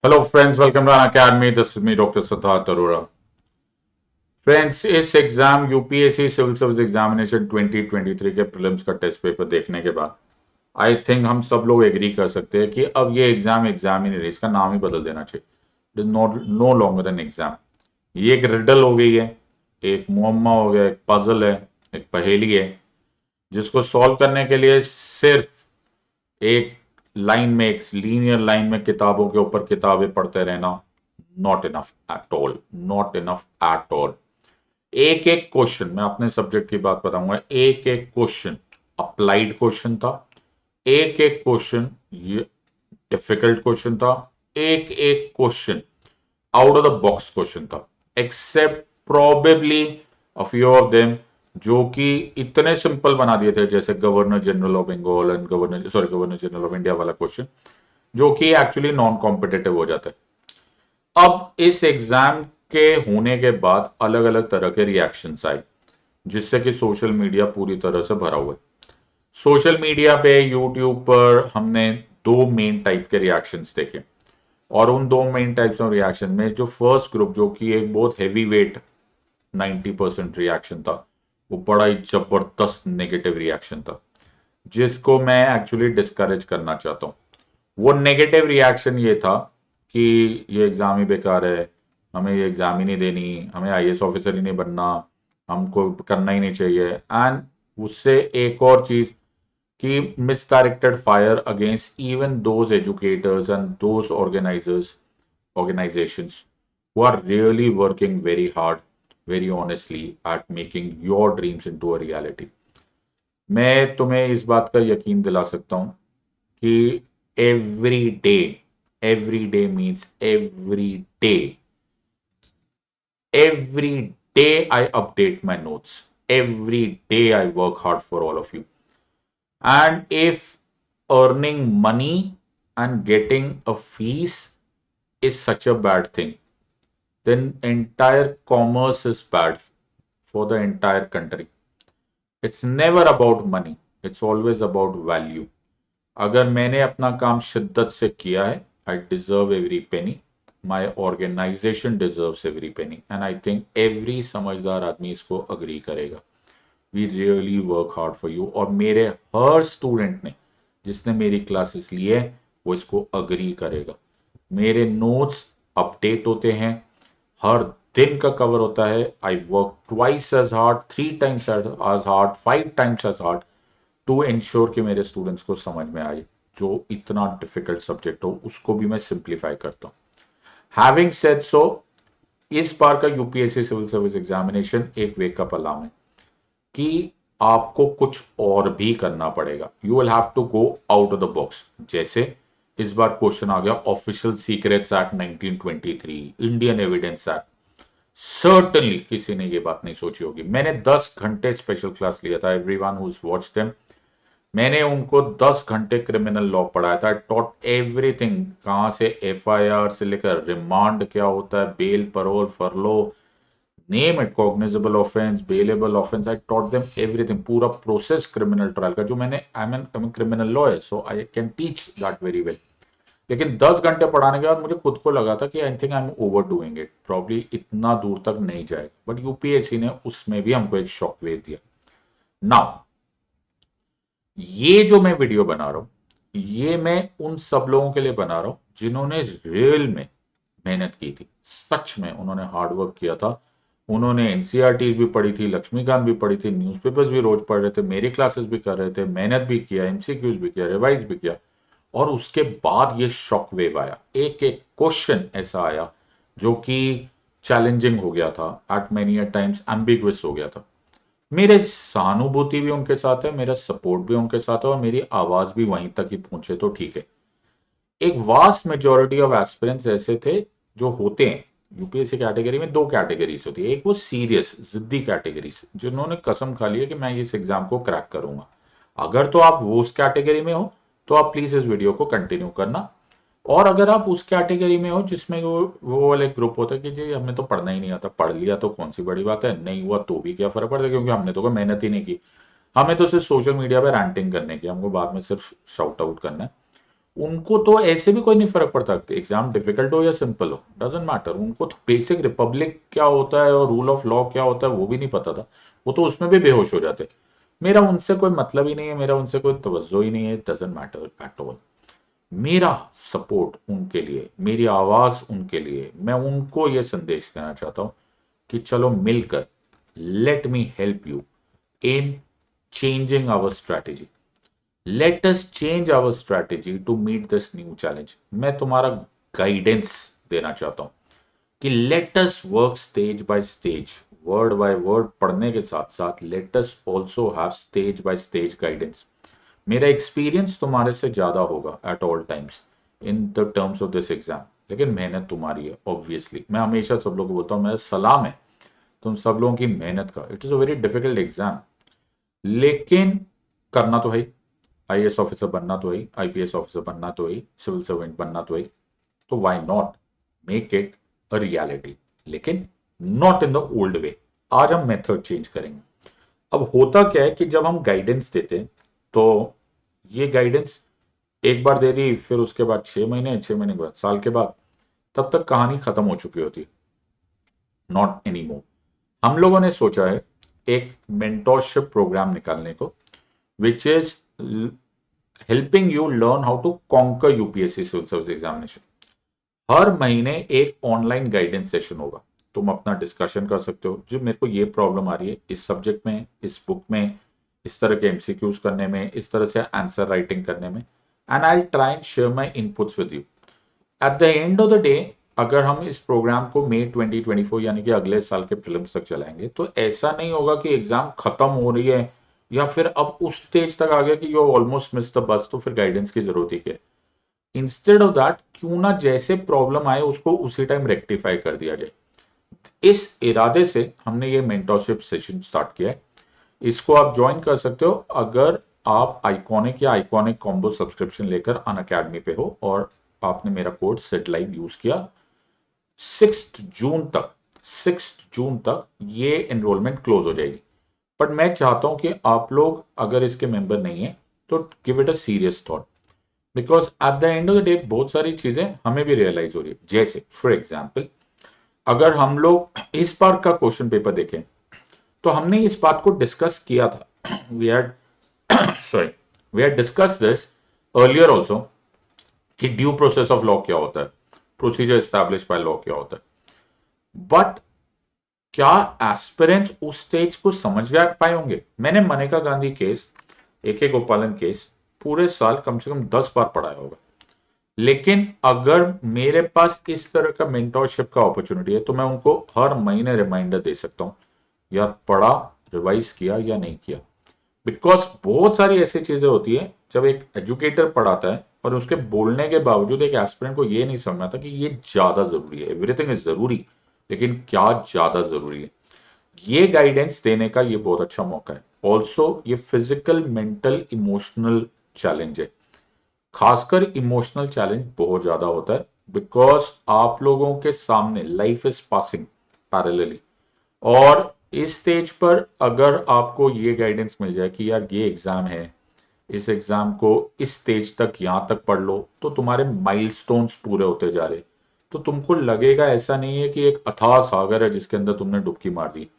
Hello friends, welcome to an academy. This is me, Dr. Siddharth Arora. Friends, इस exam UPSC civil service examination 2023 के prelims का test paper देखने के बाद I think हम सब लोग एग्री कर सकते हैं कि अब ये एग्जाम ही नहीं रही, इसका नाम ही बदल देना चाहिए. It is not know longer an exam. ये एक रिडल हो गई है, एक मुअम्मा हो गया, एक पजल है, एक पहेली है, जिसको सॉल्व करने के लिए सिर्फ एक लाइन में, एक लीनियर लाइन में किताबों के ऊपर किताबें पढ़ते रहना not enough at all. Not enough at all. एक एक क्वेश्चन, मैं अपने सब्जेक्ट की बात बताऊंगा, एक एक क्वेश्चन अप्लाइड क्वेश्चन था, एक एक क्वेश्चन ये डिफिकल्ट क्वेश्चन था, एक एक question out of the box question था, except probably a few of them जो कि इतने सिंपल बना दिए थे, जैसे governor general of Bengal and governor general of India वाला क्वेश्चन, जो कि एक्चुअली नॉन कॉम्पिटेटिव हो जाता है. अब इस एग्जाम के होने के बाद अलग अलग तरह के रिएक्शंस आए, जिससे कि सोशल मीडिया पूरी तरह से भरा हुआ है. सोशल मीडिया पे, यूट्यूब पर हमने दो मेन टाइप के रिएक्शंस देखे, और उन दो मेन टाइप्स ऑफ रिएक्शन में जो फर्स्ट ग्रुप, जो कि एक बहुत हैवी वेट 90% रिएक्शन था, वो बड़ा ही जबरदस्त नेगेटिव रिएक्शन था, जिसको मैं एक्चुअली डिस्करेज करना चाहता हूँ. वो नेगेटिव रिएक्शन ये था कि ये एग्जाम ही बेकार है, हमें ये एग्जाम ही नहीं देनी, हमें आईएएस ऑफिसर ही नहीं बनना, हमको करना ही नहीं चाहिए. एंड उससे एक और चीज कि misdirected fire against even those educators and those organizations who are really working very hard, very honestly at making your dreams into a reality. मैं तुम्हें इस बात का यकीन दिला सकता हूं कि every day means every day I update my notes, every day I work hard for all of you. And if earning money and getting a fees is such a bad thing, then entire commerce is bad for the entire country. It's never about money, it's always about value. अगर मैंने अपना काम शिद्दत से किया है, I deserve every penny. My organization deserves every penny. And I think every समझदार आदमी इसको अग्री करेगा. We really work hard for you. और मेरे हर स्टूडेंट ने, जिसने मेरी क्लासेस ली है, वो इसको अग्री करेगा. मेरे नोट्स अपडेट होते हैं, हर दिन का कवर होता है. I work twice as hard, three times as hard, five times as hard to ensure कि मेरे स्टूडेंट्स को समझ में आए. जो इतना डिफिकल्ट सब्जेक्ट हो उसको भी मैं सिंप्लीफाई करता हूँ. हैविंग सेड सो, इस बार का यूपीएससी सिविल सर्विस एग्जामिनेशन एक वेकअप अलार्म है कि आपको कुछ और भी करना पड़ेगा. You will have to go out of the box. जैसे इस बार क्वेश्चन आ गया official secrets act 1923, Indian evidence act. Certainly किसी ने ये बात नहीं सोची होगी. मैंने 10 घंटे स्पेशल क्लास लिया था. Everyone who has watched them, मैंने उनको 10 घंटे क्रिमिनल लॉ पढ़ाया था. टॉट एवरीथिंग, कहां से एफआईआर से लेकर रिमांड क्या होता है, bail, parole, furlough, name it, cognizable offence, bailable offence. I taught them everything. पूरा प्रोसेस क्रिमिनल ट्रायल का, जो मैंने आई मीन क्रिमिनल लॉ है, so I can teach that very well. लेकिन 10 घंटे पढ़ाने के बाद मुझे खुद को लगा था कि I think I am over doing it, probably इतना दूर तक नहीं जाएगा. बट यूपीएससी ने उसमें भी हमको एक शॉक वेव दिया. नाउ ये जो मैं वीडियो बना रहा हूं, ये मैं उन सब लोगों के लिए बना रहा हूं जिन्होंने रियल में मेहनत की थी. सच में उन्होंने हार्ड वर्क किया था. उन्होंने एनसीईआरटी भी पढ़ी थी, लक्ष्मीकांत भी पढ़ी थी, न्यूज़पेपर्स भी रोज पढ़ रहे थे, मेरी क्लासेस भी कर रहे थे, मेहनत भी किया, एमसीक्यूज भी किया, रिवाइज भी किया. और उसके बाद ये शॉक वेव आया. एक एक क्वेश्चन ऐसा आया जो कि चैलेंजिंग हो गया था, एट मेनी टाइम्स एम्बिगुअस हो गया था. मेरे सहानुभूति भी उनके साथ है, मेरा सपोर्ट भी उनके साथ है, और मेरी आवाज भी वहीं तक ही पहुंचे तो ठीक है. एक वास्ट मेजोरिटी ऑफ एस्पिरेंट्स ऐसे थे जो होते हैं. यूपीएससी कैटेगरी में दो कैटेगरीज होती है. एक वो सीरियस जिद्दी कैटेगरीज, जिन्होंने कसम खा ली है कि मैं इस एग्जाम को क्रैक करूंगा. अगर तो आप वो उस कैटेगरी में हो तो आप प्लीज इस वीडियो को कंटिन्यू करना. और अगर आप उस कैटेगरी में हो जिसमें वो वाले ग्रुप होता है कि जी हमें तो पढ़ना ही नहीं आता, पढ़ लिया तो कौन सी बड़ी बात है, नहीं हुआ तो भी क्या फर्क पड़ता है, क्योंकि हमने तो कोई मेहनत ही नहीं की, हमें तो सिर्फ सोशल मीडिया पे रैंटिंग करने की, हमको बाद में सिर्फ शाउट आउट करना है. उनको तो ऐसे भी कोई नहीं फर्क पड़ता एग्जाम डिफिकल्ट हो या सिंपल हो, डजेंट मैटर। उनको तो बेसिक रिपब्लिक क्या होता है और रूल ऑफ लॉ क्या होता है वो भी नहीं पता था, वो तो उसमें भी बेहोश हो जाते। मेरा उनसे कोई मतलब ही नहीं है, मेरा उनसे कोई तवज्जो ही नहीं है, डजेंट मैटर एट ऑल। मेरा सपोर्ट उनके लिए, मेरी आवाज उनके लिए, मैं उनको यह संदेश देना चाहता हूं कि चलो मिलकर, let me help you in changing our strategy, let us change our strategy to meet this new challenge. मैं तुम्हारा गाइडेंस देना चाहता हूं कि let us work stage by stage, word by word पढ़ने के साथ साथ let us also have stage by stage guidance. मेरा एक्सपीरियंस तुम्हारे से ज्यादा होगा at all times in the terms of this exam, लेकिन मेहनत तुम्हारी है ऑब्वियसली। मैं हमेशा सब लोगों को बोलता हूँ, मेरा सलाम है तुम सब लोगों की मेहनत का। It is a very difficult exam, लेकिन करना तो है। आईएएस ऑफिसर बनना तो है, आईपीएस ऑफिसर बनना तो है, सिविल सर्वेंट बनना तो है, तो why not make it a reality, लेकिन नॉट इन द ओल्ड वे। आज हम मेथड चेंज करेंगे। अब होता क्या है कि जब हम गाइडेंस देते हैं तो ये गाइडेंस एक बार दे दी, फिर उसके बाद 6 महीने, 6 महीने के बाद, साल के बाद, तब तक कहानी खत्म हो चुकी होती। Not any more. हम लोगों ने सोचा है एक मेंटोरशिप प्रोग्राम निकालने को, which is helping you learn how to conquer UPSC civil service examination. हर महीने एक ऑनलाइन गाइडेंस सेशन होगा। तुम अपना डिस्कशन कर सकते हो, जो मेरे को ये प्रॉब्लम आ रही है इस सब्जेक्ट में, इस बुक में, इस तरह के एमसीक्यूज करने में, इस तरह से आंसर राइटिंग करने में, and I try and share my inputs with you. At the end of the day, अगर हम इस प्रोग्राम को मई 2024 यानी कि अगले साल के प्रीलिम्स तक चलाएंगे, तो ऐसा नहीं होगा कि एग्जाम खत्म हो रही है या फिर अब उस स्टेज तक आ गया कि you almost miss the bus, तो फिर गाइडेंस की जरूरत ही क्या है। इंस्टेड ऑफ दैट, क्यों ना जैसे प्रॉब्लम आए उसको उसी टाइम रेक्टिफाई कर दिया जाए। इस इरादे से हमने ये मेंटरशिप सेशन स्टार्ट किया है। इसको आप ज्वाइन कर सकते हो अगर आप आइकॉनिक या आइकॉनिक कॉम्बो सब्सक्रिप्शन लेकर अन अकेडमी पे हो और आपने मेरा कोड सेट लाइव यूज किया। 6 जून तक ये एनरोलमेंट क्लोज हो जाएगी। बट मैं चाहता हूं कि आप लोग अगर इसके मेंबर नहीं है तो give it a serious thought, because at the end of the day बहुत सारी चीजें हमें भी रियलाइज हो रही है। जैसे फॉर एग्जाम्पल, अगर हम लोग इस बार का क्वेश्चन पेपर देखें तो हमने इस बात को डिस्कस किया था। We had sorry we had discuss this earlier also कि ड्यू प्रोसेस ऑफ लॉ क्या होता है, प्रोसीजर एस्टैब्लिश बाय लॉ क्या होता है। बट क्या एस्पिरेंट्स उस स्टेज को समझ पाए होंगे? मैंने मनेका गांधी केस, ए के गोपालन केस पूरे साल कम से कम 10 बार पढ़ाया होगा। लेकिन अगर मेरे पास इस तरह का मेंटोरशिप का अपॉर्चुनिटी है तो मैं उनको हर महीने रिमाइंडर दे सकता हूं, यार पढ़ा, रिवाइज किया या नहीं किया। बिकॉज बहुत सारी ऐसी चीजें होती है जब एक एजुकेटर पढ़ाता है और उसके बोलने के बावजूद एक एस्पिरेंट को ये नहीं समझ आता कि ये ज्यादा जरूरी है। एवरीथिंग इज जरूरी, लेकिन क्या ज्यादा जरूरी है। ये गाइडेंस देने का ये बहुत अच्छा मौका है। ऑल्सो ये फिजिकल, मेंटल, इमोशनल चैलेंज है। खासकर इमोशनल चैलेंज बहुत ज्यादा होता है, बिकॉज आप लोगों के सामने लाइफ इज पासिंग पैरेलली। और इस स्टेज पर अगर आपको ये गाइडेंस मिल जाए कि यार ये एग्जाम है, इस एग्जाम को इस स्टेज तक यहां तक पढ़ लो, तो तुम्हारे माइलस्टोन्स पूरे होते जा रहे, तो तुमको लगेगा ऐसा नहीं है कि एक अथाह सागर है जिसके अंदर तुमने डुबकी मार दी।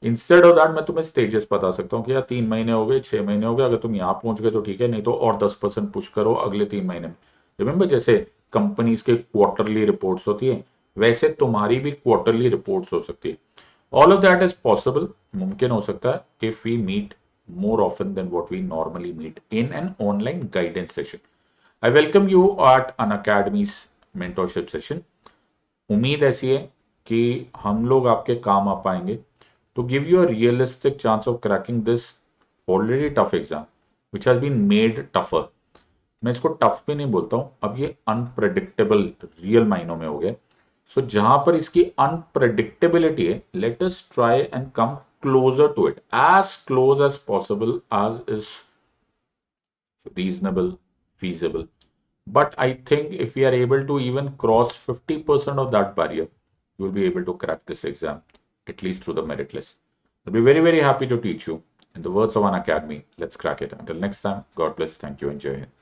इंस्टेड ऑफ दैट मैं तुम्हें स्टेजेस बता सकता हूँ कि यार 3 महीने हो गए, 6 महीने हो गए, अगर तुम यहाँ पहुंच गए तो ठीक है, नहीं तो और 10% पुश करो अगले 3 महीने में। रिमेंबर, जैसे कंपनीज के क्वार्टरली रिपोर्ट्स होती है, वैसे तुम्हारी भी क्वार्टरली रिपोर्ट्स हो सकती है। All of that is possible, मुमकिन हो सकता है if we meet more often than what we normally meet in an online guidance session. I welcome you at an Academy's mentorship session. उम्मीद ऐसी है कि हम लोग आपके काम आ पाएंगे to give you a realistic chance of cracking this already tough exam which has been made tougher. मैं इसको टफ भी नहीं बोलता हूं, अब ये अनप्रडिक्टेबल रियल मायनों में हो गया। सो जहां पर इसकी अनप्रडिक्टेबिलिटी है, let us try and come closer to it, as close as possible as is reasonable, feasible. But I think if we are able to even cross 50% of that barrier, you will be able to crack this exam, at least through the merit list. I'll be very, very happy to teach you. In the words of an academy, let's crack it. Until next time, God bless. Thank you. Enjoy it.